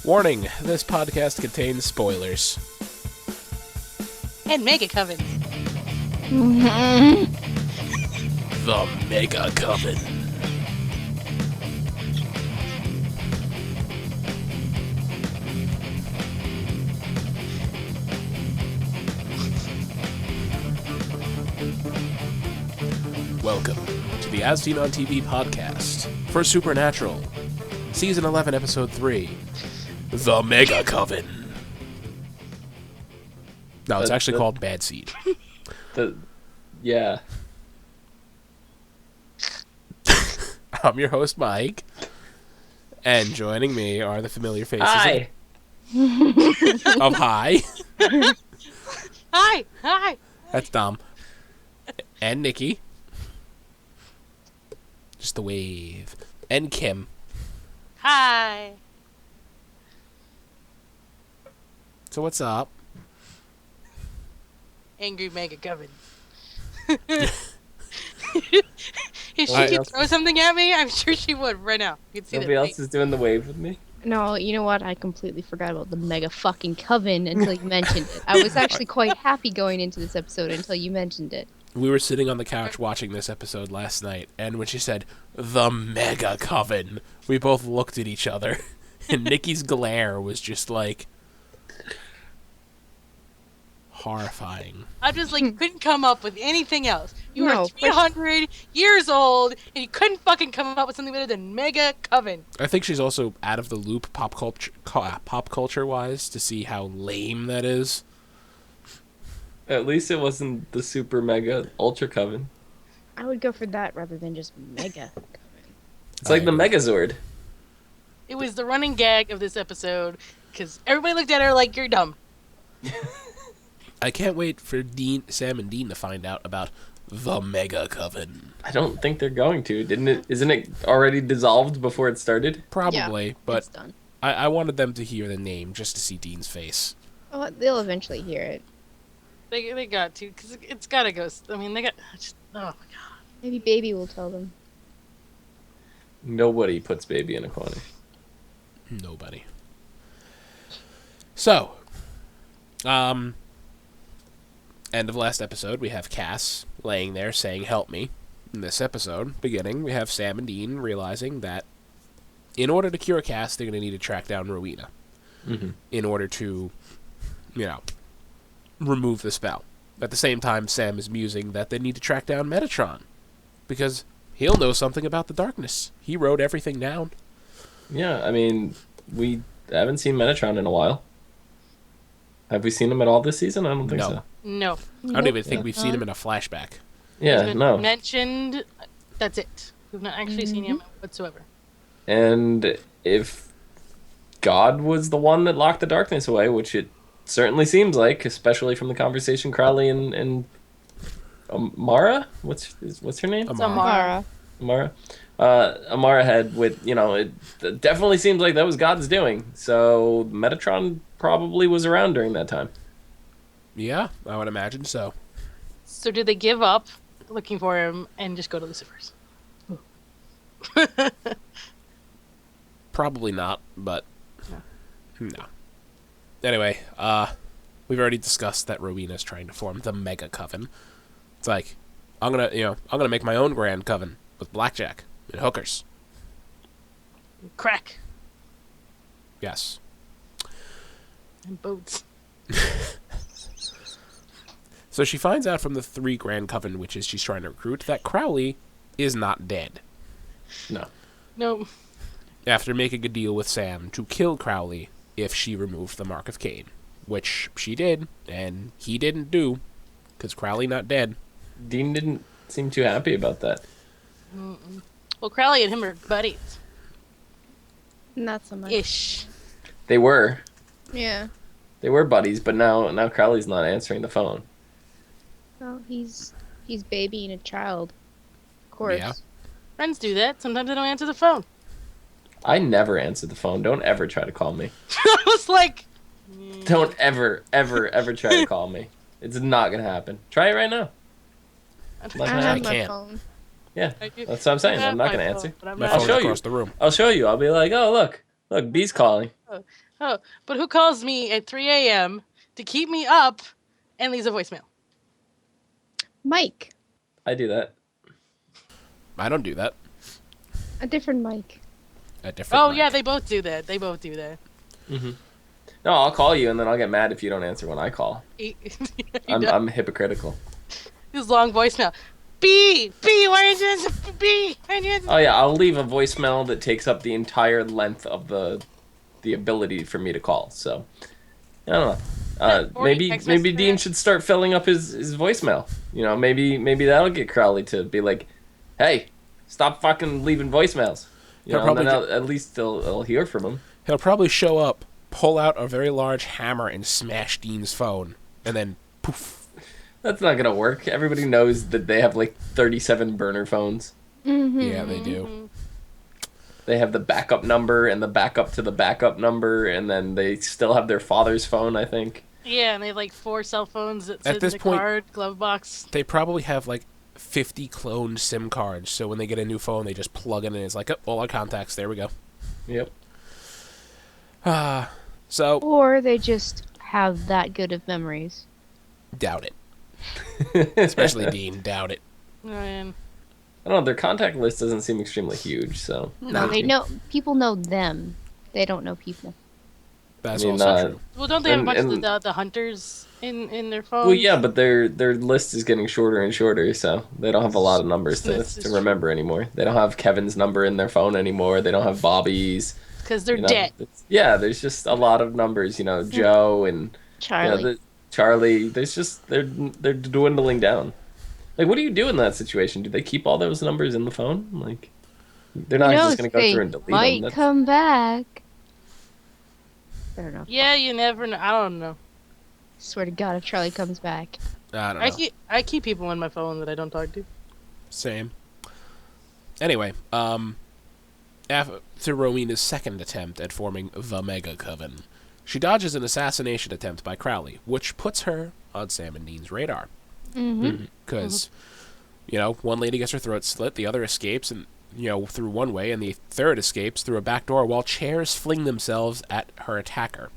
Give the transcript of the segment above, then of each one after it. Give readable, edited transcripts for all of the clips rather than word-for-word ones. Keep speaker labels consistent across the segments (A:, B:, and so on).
A: Warning, this podcast contains spoilers.
B: And Mega Coven.
A: The Mega Coven. Welcome to the As Seen on TV podcast for Supernatural, Season 11, Episode 3, The Mega Coven. No, it's actually called Bad Seed.
C: Yeah.
A: I'm your host, Mike, and joining me are the familiar faces
C: Hi.
A: of Hi.
B: Hi.
A: That's Dom. And Nikki. Just the wave. And Kim.
B: Hi.
A: So what's up?
B: Angry Mega Coven. If she could throw something at me, I'm sure she would right now. You can see
C: Nobody else is doing the wave with me?
D: No, you know what? I completely forgot about the mega fucking coven until you mentioned it. I was actually quite happy going into this episode until you mentioned it.
A: We were sitting on the couch watching this episode last night, and when she said, the Mega Coven, we both looked at each other, and Nikki's glare was just like... horrifying.
B: I just couldn't come up with anything else. You
D: No,
B: were 300 years old, and you couldn't fucking come up with something better than Mega Coven.
A: I think she's also out of the loop pop culture wise to see how lame that is.
C: At least it wasn't the super mega ultra coven.
D: I would go for that rather than just mega coven.
C: It's like the Megazord.
B: It was the running gag of this episode, because everybody looked at her like, you're dumb.
A: I can't wait for Sam and Dean to find out about the Mega Coven.
C: I don't think they're going to. Isn't it already dissolved before it started?
A: Probably,
D: Yeah,
A: but
D: it's done.
A: I wanted them to hear the name just to see Dean's face.
D: Oh, they'll eventually hear it.
B: They got to, because it's got to go. I mean, they got... oh, my God.
D: Maybe Baby will tell them.
C: Nobody puts baby in a corner.
A: Nobody. So, end of last episode, we have Cass laying there saying, help me. In this episode, beginning, we have Sam and Dean realizing that in order to cure Cass, they're going to need to track down Rowena.
C: Mm-hmm.
A: In order to, remove the spell. At the same time, Sam is musing that they need to track down Metatron. Because he'll know something about the darkness. He wrote everything down.
C: Yeah, I mean, we haven't seen Metatron in a while. Have we seen him at all this season? I don't think so.
B: No.
A: I don't even think we've seen him in a flashback.
C: Yeah,
B: He's been
C: no.
B: mentioned. That's it. We've not actually seen him whatsoever.
C: And if God was the one that locked the darkness away, which it certainly seems like, especially from the conversation Crowley and Amara? What's her name?
B: It's
A: Amara.
B: Amara.
C: Amara had with, it definitely seems like that was God's doing. So Metatron probably was around during that time.
A: Yeah, I would imagine so.
B: So did they give up looking for him and just go to Lucifer's?
A: Probably not, but no. Anyway, we've already discussed that Rowena's trying to form the Mega Coven. It's like, I'm gonna make my own grand coven with blackjack and hookers.
B: Crack.
A: Yes.
B: And boats.
A: So she finds out from the 3 grand coven witches she's trying to recruit that Crowley is not dead.
B: No.
A: After making a deal with Sam to kill Crowley if she removed the Mark of Cain, which she did, and he didn't do, because Crowley not dead.
C: Dean didn't seem too happy about that.
B: Mm-mm. Well, Crowley and him are buddies.
D: Not so much.
B: Ish.
C: They were.
D: Yeah.
C: They were buddies, but now Crowley's not answering the phone.
D: Well, he's babying a child. Of course.
A: Yeah.
B: Friends do that. Sometimes they don't answer the phone.
C: I never answer the phone. Don't ever try to call me.
B: I was like...
C: Don't ever try to call me. It's not going to happen. Try it right now. Not
D: I
C: gonna
D: have
C: happen.
D: my
A: can't.
D: phone.
C: Yeah,
B: I
C: that's what I'm saying. I'm not going to answer.
A: My
C: I'll
A: phone's
C: show you.
A: across the room.
C: I'll show you. I'll be like, oh, look, B's calling.
B: Oh, but who calls me at 3 a.m. to keep me up and leaves a voicemail?
D: Mike.
C: I do that.
A: I don't do that.
D: A different Mike.
A: A different.
B: Oh,
A: mic.
B: yeah, they both do that. They both do that.
C: No, I'll call you, and then I'll get mad if you don't answer when I call. I'm hypocritical.
B: His long voicemail. B, why didn't you answer? B, why didn't you answer?
C: Oh yeah, I'll leave a voicemail that takes up the entire length of the ability for me to call. So I don't know. Maybe Dean should start filling up his voicemail. You know, maybe that'll get Crowley to be like, "Hey, stop fucking leaving voicemails." You know, and then at least I'll hear from him.
A: He'll probably show up, pull out a very large hammer, and smash Dean's phone, and then poof.
C: That's not gonna work. Everybody knows that they have like 37 burner phones.
D: Mm-hmm.
A: Yeah, they do.
C: They have the backup number and the backup to the backup number, and then they still have their father's phone, I think.
B: Yeah, and they have like 4 cell phones that sit
A: At this
B: in the
A: point,
B: glove box.
A: They probably have like 50 cloned SIM cards, so when they get a new phone, they just plug it in. It's like, oh, all our contacts. There we go.
C: Yep.
A: So
D: Or they just have that good of memories.
A: doubt it. Especially Dean, doubt it.
B: Oh, man.
C: I don't know, their contact list doesn't seem extremely huge, so...
D: No, they know people know them. They don't know people.
A: That's
C: I mean,
A: also true.
B: Well, don't they have a bunch
C: and-
B: of the hunters in their phones?
C: Well, yeah, but their list is getting shorter and shorter, so they don't have a lot of numbers to remember anymore. They don't have Kevin's number in their phone anymore. They don't have Bobby's.
B: Because they're
C: You know,
B: dead.
C: yeah, there's just a lot of numbers. You know, Joe and
D: Charlie.
C: Charlie. There's just they're dwindling down. Like, what do you do in that situation? Do they keep all those numbers in the phone? Like, they're not just going to go
D: they
C: through and delete
D: might
C: them.
D: come back. I don't know.
B: Yeah, you never know. I don't know.
D: Swear to God, if Charlie comes back.
A: I don't know.
B: I keep people on my phone that I don't talk to.
A: Same. Anyway, after Rowena's second attempt at forming the Mega Coven, she dodges an assassination attempt by Crowley, which puts her on Sam and Dean's radar.
D: Mm-hmm.
A: Because, you know, one lady gets her throat slit, the other escapes, and through one way, and the third escapes through a back door while chairs fling themselves at her attacker.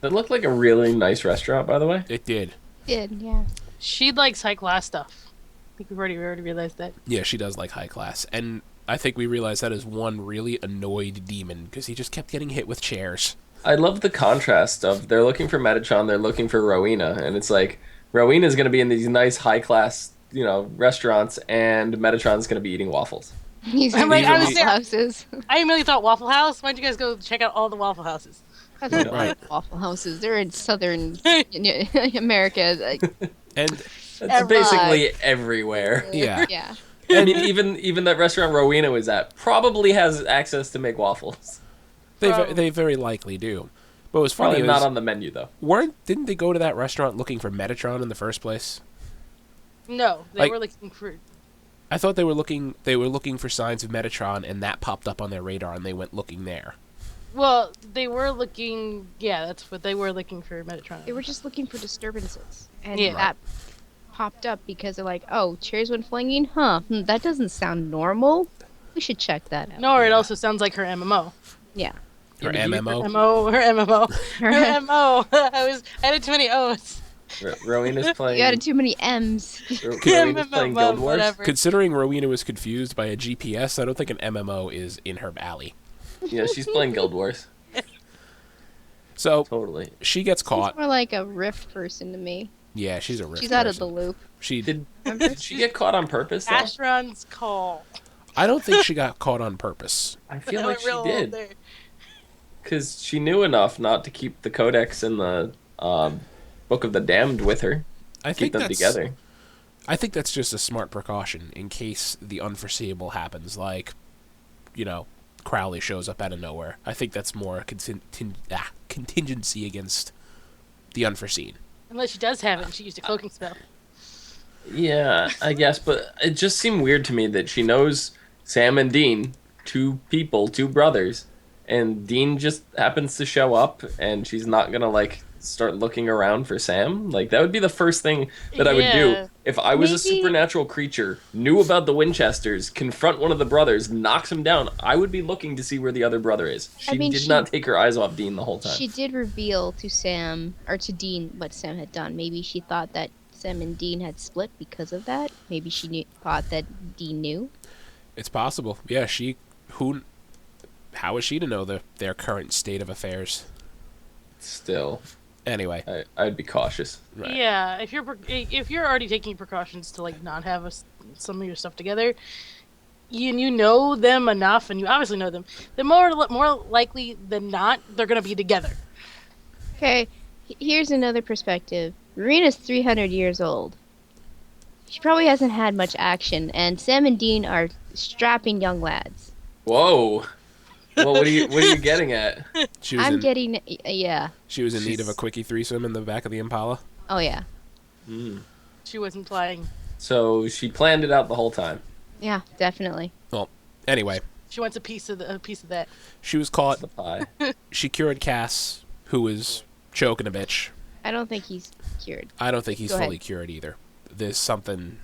C: That looked like a really nice restaurant, by the way.
A: It did.
D: Yeah.
B: She likes high class stuff. I think we already realized that.
A: Yeah, she does like high class. And I think we realized that as one really annoyed demon, because he just kept getting hit with chairs.
C: I love the contrast of they're looking for Metatron, they're looking for Rowena, and it's like Rowena's going to be in these nice high class, restaurants, and Metatron's going to be eating waffles.
D: He's
B: I'm like, I was
D: Waffle Houses.
B: I immediately thought Waffle House. Why don't you guys go check out all the Waffle Houses?
D: I don't
A: Right.
D: like Waffle Houses. They're in southern America. Like,
A: And
C: That's basically everywhere.
A: yeah.
D: yeah.
C: I mean, even that restaurant Rowena was at probably has access to make waffles.
A: They very likely do. But what's funny
C: Probably
A: is,
C: not on the menu though.
A: didn't they go to that restaurant looking for Metatron in the first place?
B: No, they were looking for.
A: I thought they were looking for signs of Metatron, and that popped up on their radar, and they went looking there.
B: Well, they were looking. Yeah, that's what they were looking for. Metatron.
D: They were just looking for disturbances. And
B: Yeah.
D: that popped up because they're like, oh, chairs went flinging? Huh, that doesn't sound normal. We should check that out.
B: No, or it also sounds like her MMO.
D: Yeah.
A: Or MMO.
B: Her MMO. Her MO. I added too many O's.
C: Rowena's playing.
D: You added too many M's.
C: Rowena's playing Guild Wars.
B: Whatever.
A: Considering Rowena was confused by a GPS, I don't think an MMO is in her alley.
C: Yeah, she's playing Guild Wars.
A: So
C: Totally.
A: she gets
D: She's
A: caught.
D: more like a Rift person to me.
A: Yeah, she's a Rift
D: She's out of
A: person.
D: the loop.
A: She
C: Did she get caught on purpose? Though?
B: Astron's call.
A: I don't think she got caught on purpose.
C: I feel
B: They
C: like
B: went
C: she
B: real old
C: did.
B: there.
C: Because she knew enough not to keep the Codex and the Book of the Damned with her.
A: I
C: Keep
A: think
C: them
A: that's
C: together.
A: I think that's just a smart precaution in case the unforeseeable happens, like, Crowley shows up out of nowhere. I think that's more a contingency against the unforeseen.
B: Unless she does have it and she used a cloaking spell.
C: Yeah, I guess, but it just seemed weird to me that she knows Sam and Dean, two brothers, and Dean just happens to show up, and she's not gonna, start looking around for Sam. Like, that would be the first thing that I would do
B: Yeah.
C: if I was a
B: Maybe-
C: supernatural creature, knew about the Winchesters, confront one of the brothers, knocks him down. I would be looking to see where the other brother is. She
D: mean,
C: did
D: she-
C: not take her eyes off Dean the whole time.
D: She did reveal to Sam, or to Dean, what Sam had done. Maybe she thought that Sam and Dean had split because of that. Maybe she thought that Dean knew.
A: It's possible. Yeah, how is she to know their current state of affairs?
C: Still,
A: Anyway,
C: I'd be cautious.
A: right.
B: Yeah, if you're already taking precautions to like not have some of your stuff together, you know them enough, and you obviously know them. Then more likely than not, they're gonna be together.
D: Okay, here's another perspective. Marina's 300 years old. She probably hasn't had much action, and Sam and Dean are strapping young lads.
C: Whoa. Well, what are you getting at?
A: She was
D: I'm
A: in,
D: getting, yeah.
A: she was in need of a quickie threesome in the back of the Impala.
D: Oh yeah,
B: She wasn't flying.
C: So she planned it out the whole time.
D: yeah, definitely.
A: Well, anyway,
B: She wants a piece of that.
A: she was caught.
C: The pie.
A: She cured Cass, who was choking a bitch.
D: I don't think he's cured.
A: I don't think he's
D: Go ahead.
A: fully cured either. There's something,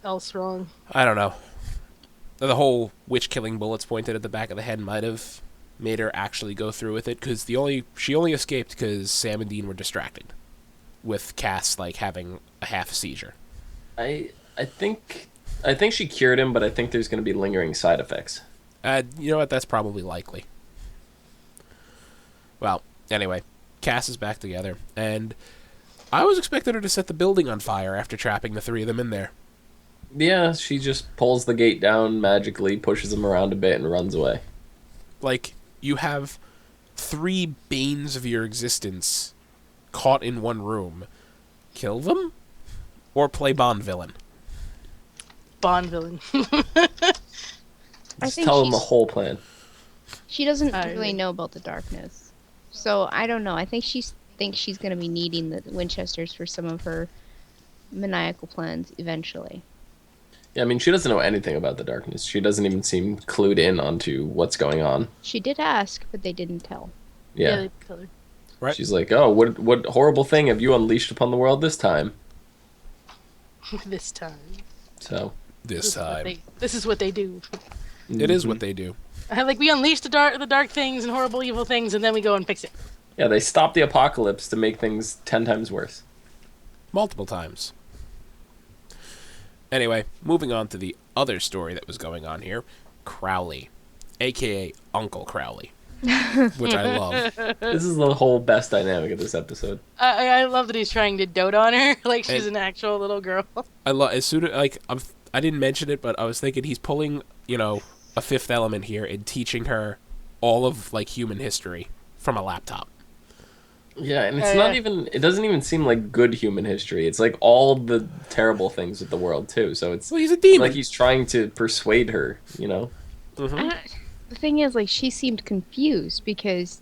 B: Else wrong.
A: I don't know. The whole witch killing bullets pointed at the back of the head might have made her actually go through with it, because she only escaped because Sam and Dean were distracted, with Cass like having a half seizure.
C: I think she cured him, but I think there's going to be lingering side effects.
A: You know what? That's probably likely. Well, anyway, Cass is back together, and I was expecting her to set the building on fire after trapping the three of them in there.
C: Yeah, she just pulls the gate down magically, pushes him around a bit, and runs away.
A: Like, you have three banes of your existence caught in one room. Kill them? Or play Bond villain?
B: Bond villain.
C: Just tell him the whole plan.
D: She doesn't
B: I
D: really
B: agree.
D: know about the darkness, so I don't know. I think she thinks she's going to be needing the Winchesters for some of her maniacal plans eventually.
C: Yeah, I mean, she doesn't know anything about the darkness. She doesn't even seem clued in onto what's going on.
D: She did ask, but they didn't tell.
C: Yeah.
B: they tell her.
A: Right?
C: She's like, oh, what horrible thing have you unleashed upon the world this time?
B: This time.
C: So,
A: This time.
B: This is what they do.
A: It is what they do.
B: Like we unleash the dark things and horrible evil things, and then we go and fix it.
C: yeah, they stop the apocalypse to make things 10 times worse.
A: Multiple times. Anyway, moving on to the other story that was going on here. Crowley. A.K.A. Uncle Crowley. Which I love.
C: This is the whole best dynamic of this episode.
B: I love that he's trying to dote on her like she's
A: And-
B: an actual little girl.
A: I love as soon as I didn't mention it, but I was thinking he's pulling, a Fifth Element here and teaching her all of human history from a laptop.
C: Yeah, and it's
B: Oh,
C: not
B: yeah.
C: even, it doesn't even seem like good human history. It's like all the terrible things with the world, too. So it's
A: Well, he's a demon.
C: like he's trying to persuade her, you know?
A: Mhm.
D: The thing is, she seemed confused because,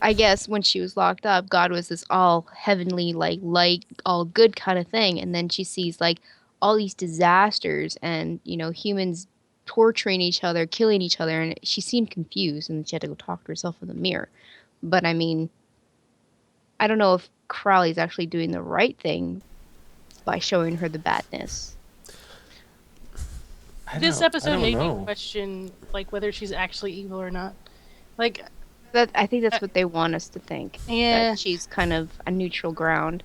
D: I guess when she was locked up, God was this all heavenly, light, all good kind of thing, and then she sees all these disasters and humans torturing each other, killing each other, and she seemed confused, and she had to go talk to herself in the mirror. But I mean, I don't know if Crowley's actually doing the right thing by showing her the badness.
B: This
C: I
B: episode
C: don't
B: made
C: know.
B: me question whether she's actually evil or not.
D: I think that's what they want us to think.
B: Yeah.
D: That she's kind of a neutral ground.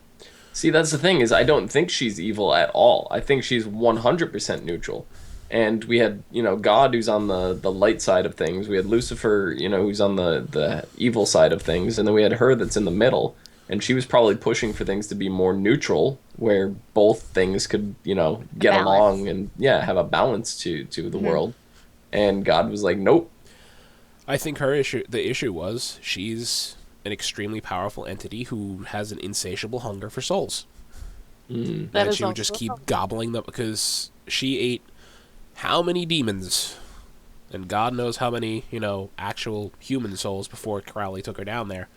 C: See, that's the thing, is I don't think she's evil at all. I think she's 100% neutral. And we had, God, who's on the light side of things. We had Lucifer, who's on the evil side of things. And then we had her that's in the middle. And she was probably pushing for things to be more neutral, where both things could, get
D: Balance.
C: along and, have a balance to the world. And God was like, nope.
A: I think the issue was she's an extremely powerful entity who has an insatiable hunger for souls.
B: That
A: And
B: is
A: she would just
B: also a
A: keep
B: problem.
A: gobbling them because she ate how many demons? And God knows how many, actual human souls before Crowley took her down there.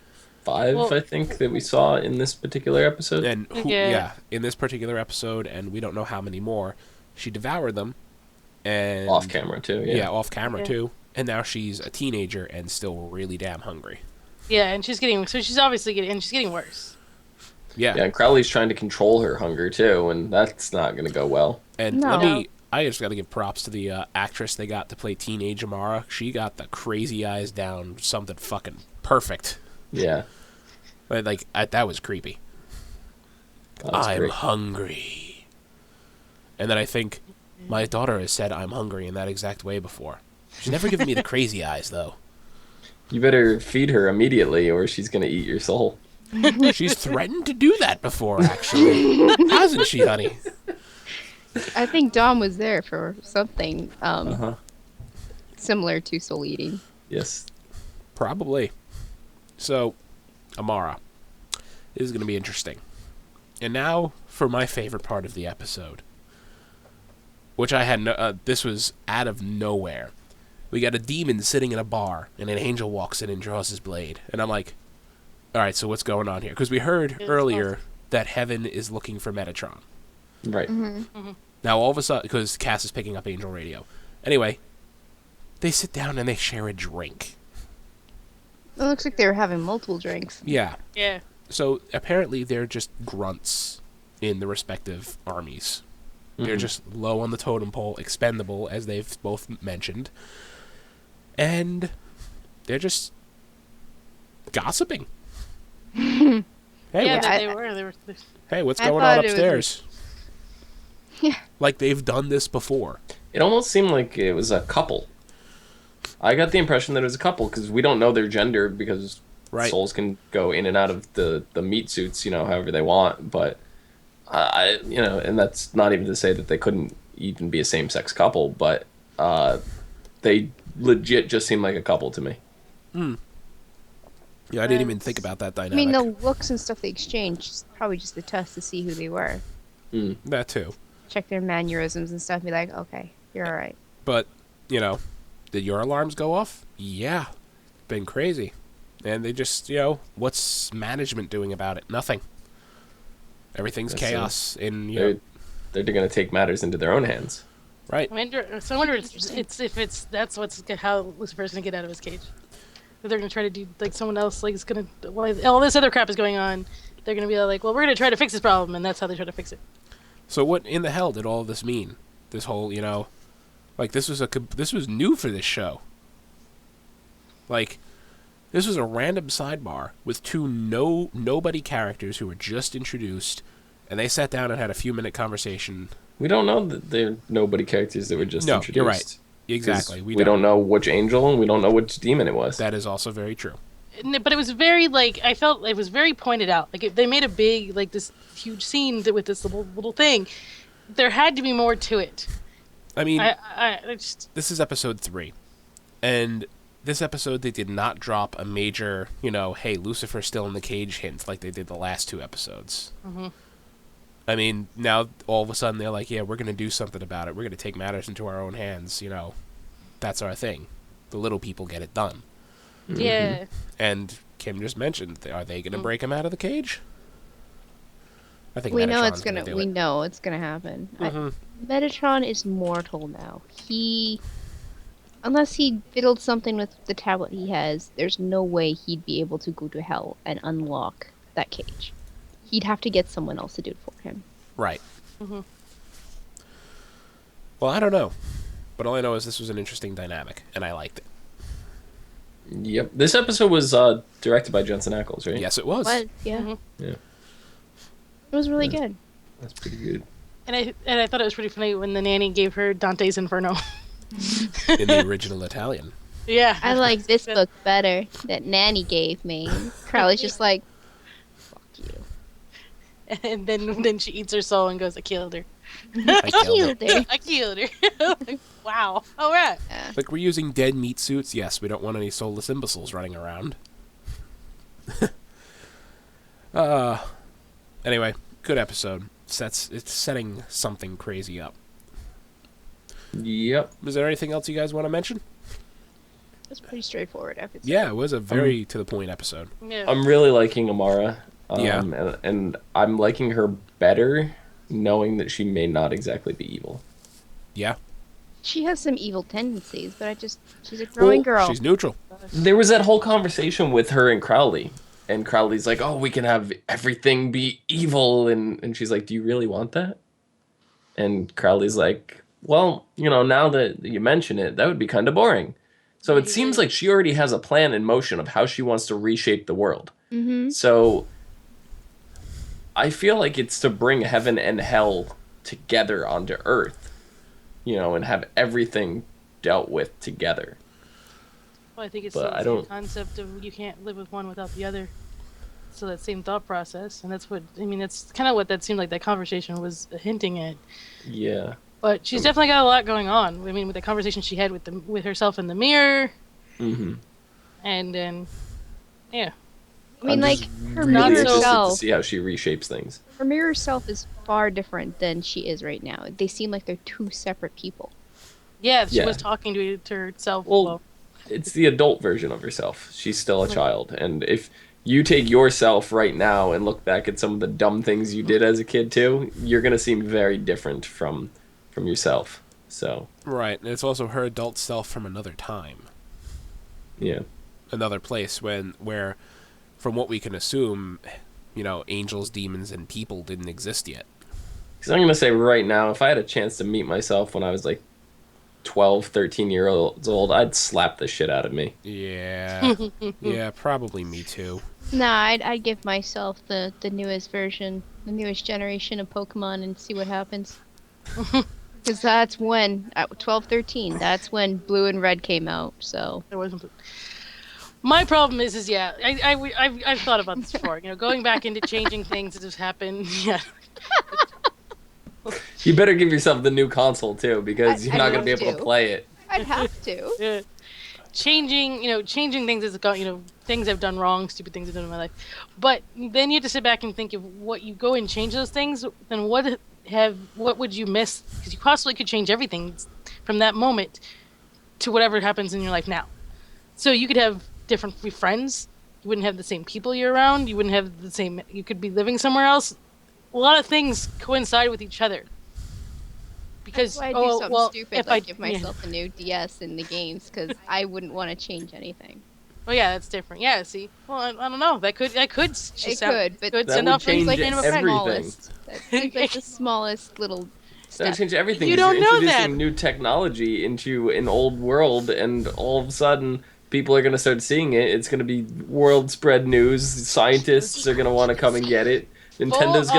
C: 5,
B: Well-
C: I think, that we saw in this particular episode.
A: And
B: Yeah.
A: in this particular episode, and we don't know how many more, she devoured them. And
C: Off camera, too, yeah.
A: off camera
B: Yeah.
A: too. And now she's a teenager and still really damn hungry.
B: Yeah, and she's obviously getting worse.
A: Yeah.
C: Yeah, and Crowley's trying to control her hunger too, and that's not going to go well.
A: And
D: No.
A: I just got to give props to the actress they got to play teenage Amara. She got the crazy eyes down, something fucking perfect.
C: Yeah.
A: That was creepy.
C: That's
A: I'm
C: great.
A: hungry. And then I think my daughter has said I'm hungry in that exact way before. She's never given me the crazy eyes, though.
C: You better feed her immediately, or she's going to eat your soul.
A: She's threatened to do that before, actually. Hasn't she, honey?
D: I think Dom was there for something
C: Uh-huh.
D: similar to soul eating.
C: Yes.
A: Probably. So, Amara. This is going to be interesting. And now for my favorite part of the episode. Which I had this was out of nowhere. We got a demon sitting in a bar, and an angel walks in and draws his blade. And I'm like, alright, so what's going on here? Because we heard earlier that heaven is looking for Metatron.
C: Right.
A: Now, all of a sudden, because Cass is picking up angel radio. Anyway, they sit down and they share a drink.
D: It looks like they were having multiple drinks.
A: Yeah.
B: Yeah.
A: So, apparently, they're just grunts in the respective armies. They're just low on the totem pole, expendable, as they've both mentioned. And they're just gossiping. Hey,
B: Yeah,
A: what's,
B: they were.
A: hey, what's
D: I
A: going on
D: thought it was-
A: upstairs?
D: Yeah.
A: Like they've done this before.
C: It almost seemed like it was a couple. I got the impression that it was a couple because we don't know their gender because
A: Right.
C: souls can go in and out of the meat suits, however they want. But and that's not even to say that they couldn't even be a same-sex couple, but they legit just seem like a couple to me.
A: Yeah, I didn't even think about that
D: I
A: dynamic.
D: mean, the looks and stuff they exchanged is probably just a test to see who they were.
A: That too.
D: Check their mannerisms and stuff and be like, okay, you're alright.
A: But, did your alarms go off? Yeah. Been crazy. And they just, what's management doing about it? Nothing. Everything's
C: Yes,
A: chaos in,
C: They're going to take matters into their own hands.
A: right.
B: I wonder if that's how Lucifer's gonna get out of his cage. If they're gonna try to do like someone else like is gonna while all this other crap is going on, they're gonna be like, well, we're gonna try to fix this problem, and that's how they try to fix it.
A: So what in the hell did all this mean? This whole, this was new for this show. Like, this was a random sidebar with two nobody characters who were just introduced, and they sat down and had a few-minute conversation.
C: We don't know that they're nobody characters that were just
A: No,
C: introduced.
A: you're right. Exactly.
C: We don't know which angel and we don't know which demon it was.
A: That is also very true.
B: But it was very I felt it was very pointed out. Like they made a big this huge scene with this little thing. There had to be more to it.
A: I mean,
B: I just
A: this is episode 3, and this episode they did not drop a major, hey, Lucifer's still in the cage hint like they did the last 2 episodes.
B: Mm-hmm.
A: I mean, now all of a sudden they're like, yeah, we're going to do something about it. We're going to take matters into our own hands. That's our thing. The little people get it done.
B: yeah.
A: And Kim just mentioned, are they going to break him out of the cage? I think
D: We know
A: Metatron's
D: it's gonna.
A: do
D: We
A: it.
D: know it's gonna happen.
A: Mhm.
D: Metatron is mortal now. Unless he fiddled something with the tablet he has, there's no way he'd be able to go to hell and unlock that cage. He'd have to get someone else to do it for him.
A: Right.
B: Mhm.
A: Well, I don't know. But all I know is this was an interesting dynamic, and I liked it.
C: Yep. This episode was directed by Jensen Ackles, right?
A: Yes, it was.
D: But yeah,
B: Mhm.
C: Yeah.
D: it was really good.
C: That's pretty good.
B: And I thought it was pretty funny when the nanny gave her Dante's Inferno.
A: In the original Italian.
B: Yeah.
D: I like this book better that Nanny gave me. Crowley's just like, fuck you.
B: And then she eats her soul and goes, I killed her.
A: I killed it.
D: her.
B: I killed her. Like, wow. All right.
A: Like, we're using dead meat suits. Yes, we don't want any soulless imbeciles running around. Anyway, good episode. It's setting something crazy up.
C: Yep.
A: Was there anything else you guys want to mention?
D: It was pretty straightforward episode.
A: Yeah, it was a very to-the-point episode.
B: Yeah.
C: I'm really liking Amara.
A: Yeah.
C: And I'm liking her better knowing that she may not exactly be evil.
A: Yeah.
D: She has some evil tendencies, but she's a growing girl.
A: She's neutral.
C: There was that whole conversation with her and Crowley. And Crowley's like, oh, we can have everything be evil. And she's like, do you really want that? And Crowley's like, well, now that you mention it, that would be kind of boring. So it seems like she already has a plan in motion of how she wants to reshape the world.
D: Mm-hmm.
C: So I feel like it's to bring heaven and hell together onto Earth, and have everything dealt with together.
B: Well, I think it's
C: But
B: the
C: I don't-
B: concept of you can't live with one without the other. So that same thought process, and that's kind of what that seemed like that conversation was hinting at.
C: Yeah.
B: But she's definitely got a lot going on. I mean, with the conversation she had with herself in the mirror,
C: Mm-hmm.
B: and then, yeah.
D: I mean, like, her
C: really
B: mirror
C: interested to
D: self,
C: see how she reshapes things.
D: her mirror self is far different than she is right now. They seem like they're two separate people.
B: Yeah, she
C: Yeah.
B: was talking to herself.
C: Well, it's the adult version of herself. She's still a child. And if you take yourself right now and look back at some of the dumb things you did as a kid too, you're going to seem very different from yourself. So,
A: Right, and it's also her adult self from another time.
C: yeah.
A: Another place where, from what we can assume, angels, demons, and people didn't exist yet.
C: Because I'm going to say right now, if I had a chance to meet myself when I was like 12, 13 years old, I'd slap the shit out of me.
A: Yeah. Yeah, probably me too.
D: Nah, I'd give myself the newest version, the newest generation of Pokemon and see what happens. Because that's when, at 12, 13, that's when Blue and Red came out, so.
B: There wasn't. My problem is yeah, I've thought about this before. Going back into changing things that just happened. Yeah.
C: You better give yourself the new console too, because you're
D: I
C: not going to be
D: have
C: able to
D: to.
C: play it.
D: I'd have to.
B: Yeah. Changing things has got, things I've done wrong, stupid things I've done in my life. But then you have to sit back and think of what you go and change those things, then what would you miss? Because you possibly could change everything from that moment to whatever happens in your life now. So you could have different friends. You wouldn't have the same people you're around. You wouldn't have the same. You could be living somewhere else. A lot of things coincide with each other. Because
D: That's why I do something stupid,
B: if
D: like give myself a new DS in the games, because I wouldn't want to change anything.
B: Oh yeah, that's different. Yeah, see. Well, I don't know. That could.
D: It could, but
C: That
B: send
C: would
B: off
C: change
B: like
D: the
B: Animal
C: everything.
D: smallest. That seems like the smallest little
C: That
D: step.
C: would change everything.
B: You
C: 'cause
B: don't
C: you're
B: know
C: introducing
B: that.
C: new technology into an old world, and all of a sudden, people are going to start seeing it. It's going to be world spread news. Scientists are going to want to come and get it. Nintendo's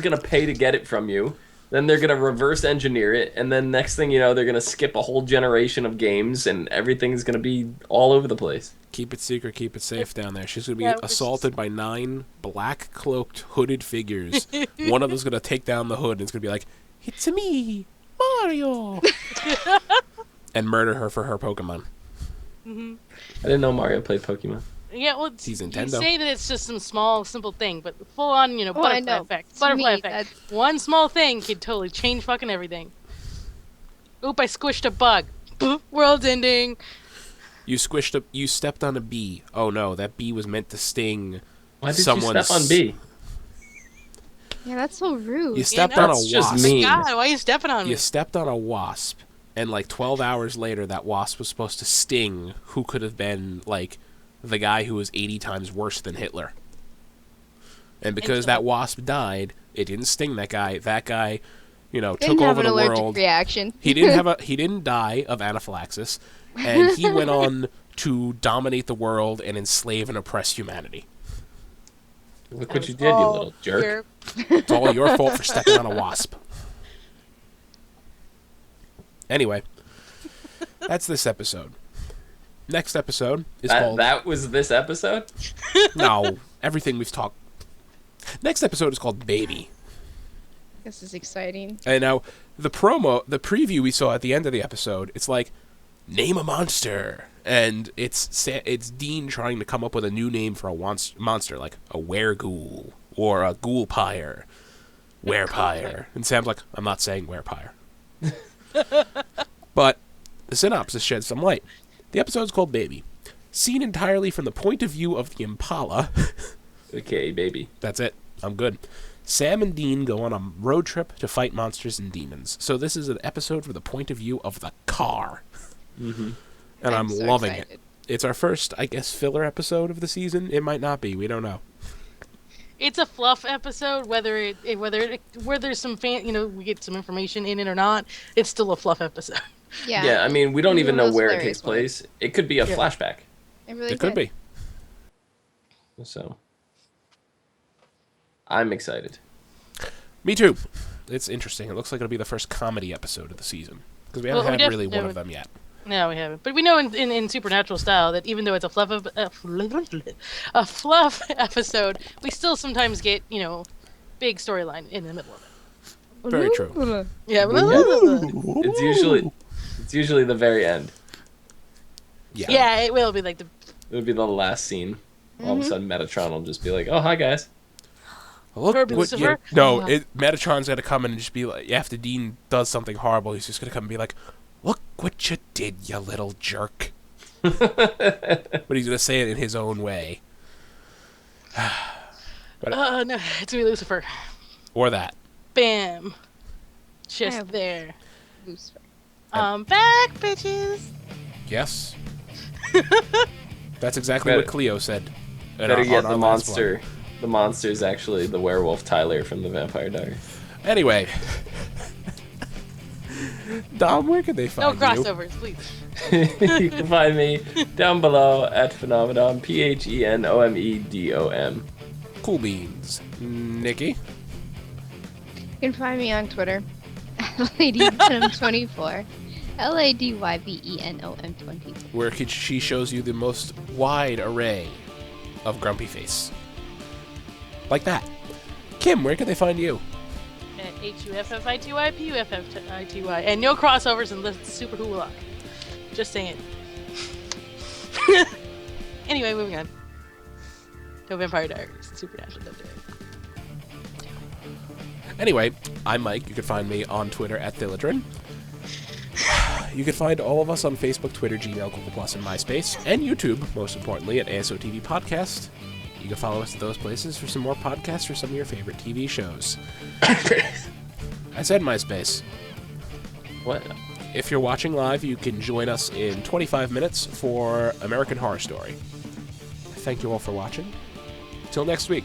C: going to pay to get it from you. Then they're going to reverse engineer it, and then next thing you know, they're going to skip a whole generation of games, and everything's going to be all over the place.
A: Keep it secret, keep it safe down there. She's going to be
B: Yeah,
A: assaulted by 9 black-cloaked, hooded figures. One of them's going to take down the hood, and it's going to be like, "It's me, Mario!" and murder her for her Pokemon.
B: Mm-hmm.
C: I didn't know Mario played Pokemon.
B: Yeah, well,
A: He's
B: you
A: Nintendo.
B: say that it's just some small, simple thing, but full on,
D: I
B: butterfly
D: know.
B: effect.
D: To
B: Butterfly
D: me,
B: effect. One small thing could totally change fucking everything. Oop! I squished a bug. Boop, world's ending.
A: You stepped on a bee. Oh no, that bee was meant to sting
C: Why did
A: someone's...
C: you step on B?
D: Yeah, that's so rude.
A: You stepped
B: know,
A: on a
C: That's just
A: wasp.
C: mean.
B: God, why are you stepping on me?
A: You stepped on a wasp, and like 12 hours later, that wasp was supposed to sting who could have been like the guy who was 80 times worse than Hitler. And because that wasp died, it didn't sting that guy. That guy,
D: Didn't
A: took
D: have
A: over
D: an
A: the
D: allergic
A: world.
D: reaction.
A: He didn't die of anaphylaxis, and he went on to dominate the world and enslave and oppress humanity.
C: Look what you did, you little jerk.
A: It's all your fault for stepping on a wasp. Anyway, that's this episode. Next episode is called...
C: That was this episode?
A: No, everything we've talked... Next episode is called Baby.
D: This is exciting.
A: And now, the preview we saw at the end of the episode, it's like, name a monster. And it's Dean trying to come up with a new name for a monster, like a wereghoul or a ghoulpire, werepire. And Sam's like, I'm not saying werepire. But the synopsis sheds some light. The episode is called Baby. Seen entirely from the point of view of the Impala.
C: Okay, baby.
A: That's it. I'm good. Sam and Dean go on a road trip to fight monsters and demons. So this is an episode from the point of view of the car.
C: Mm-hmm.
A: And I'm
D: so
A: loving
D: excited.
A: it. It's our first, I guess, filler episode of the season. It might not be. We don't know.
B: It's a fluff episode, whether there's some we get some information in it or not. It's still a fluff episode.
D: Yeah.
C: Yeah, I mean, we don't even know
D: Those
C: where it
D: hilarious
C: takes place. It could be a flashback.
D: It really
A: It could be.
C: So, I'm excited.
A: Me too. It's interesting. It looks like it'll be the first comedy episode of the season. Because we haven't had really one of them yet.
B: No, we haven't. But we know in Supernatural style that even though it's a fluff episode, we still sometimes get, big storyline in the middle of it.
A: Very true.
B: Yeah.
C: It's usually the very end.
A: Yeah.
B: Yeah, it will be like
C: It would be the last scene. All of a sudden, Metatron will just be like, "Oh, hi guys."
A: Look
B: Kirby
A: what
B: Lucifer?
A: Metatron's gonna come in and just be like, after Dean does something horrible, he's just gonna come and be like, "Look what you did, you little jerk." But he's gonna say it in his own way.
B: no, it's me, Lucifer.
A: Or that.
B: Bam. Just
D: have-
B: there.
D: Lucifer.
B: I'm back, bitches.
A: Yes. That's exactly
C: Better-
A: what Cleo said.
C: Better yet, the
A: last
C: monster. The monster is actually the werewolf Tyler from the Vampire Diaries.
A: one. Anyway. Dom, where can they
B: No
A: find
B: crossovers, please.
C: You can find me down below at Phenomenon, PHENOMEDOM.
A: Cool beans. Nikki?
D: You can find me on Twitter, LadyVenom24. LadyVenom24.
A: Where she shows you the most wide array of grumpy face. Like that. Kim, where can they find you?
B: At HUFFITY, and no crossovers unless it's Super Hula. Just saying. Anyway, moving on. No Vampire Diaries. Supernatural, don't do it.
A: Anyway, I'm Mike. You can find me on Twitter at Thilladrin. You can find all of us on Facebook, Twitter, Gmail, Google+, and MySpace, and YouTube, most importantly, at ASOTV Podcast. You can follow us at those places for some more podcasts or some of your favorite TV shows. I said MySpace.
C: What?
A: If you're watching live, you can join us in 25 minutes for American Horror Story. Thank you all for watching. Till next week.